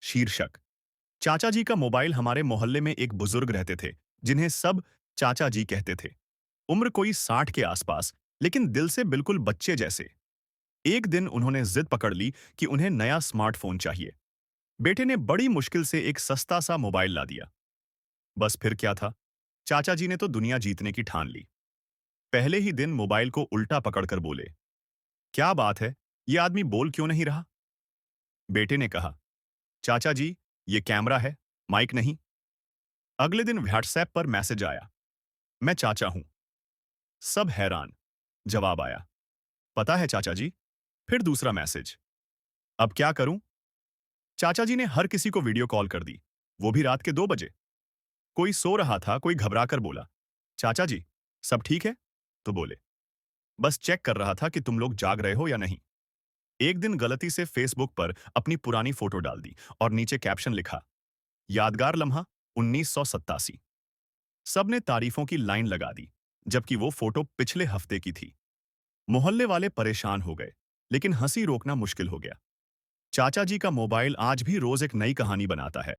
शीर्षक। चाचा जी का मोबाइल। हमारे मोहल्ले में एक बुजुर्ग रहते थे जिन्हें सब चाचा जी कहते थे। उम्र कोई 60 के आसपास, लेकिन दिल से बिल्कुल बच्चे जैसे। एक दिन उन्होंने जिद पकड़ ली कि उन्हें नया स्मार्टफोन चाहिए। बेटे ने बड़ी मुश्किल से एक सस्ता सा मोबाइल ला दिया। बस फिर क्या था, चाचा जी ने तो दुनिया जीतने की ठान ली। पहले ही दिन मोबाइल को उल्टा पकड़कर बोले, क्या बात है, ये आदमी बोल क्यों नहीं रहा? बेटे ने कहा, चाचा जी, ये कैमरा है, माइक नहीं। अगले दिन व्हाट्सएप पर मैसेज आया, मैं चाचा हूं। सब हैरान। जवाब आया, पता है चाचा जी। फिर दूसरा मैसेज, अब क्या करूं? चाचा जी ने हर किसी को वीडियो कॉल कर दी, वो भी रात के 2 बजे। कोई सो रहा था, कोई घबराकर बोला, चाचा जी, सब ठीक है? तो बोले, बस चेक कर रहा था कि तुम लोग जाग रहे हो या नहीं। एक दिन गलती से फेसबुक पर अपनी पुरानी फोटो डाल दी और नीचे कैप्शन लिखा, यादगार लम्हा 1987। सबने तारीफों की लाइन लगा दी, जबकि वो फोटो पिछले हफ्ते की थी। मोहल्ले वाले परेशान हो गए, लेकिन हंसी रोकना मुश्किल हो गया। चाचा जी का मोबाइल आज भी रोज एक नई कहानी बनाता है।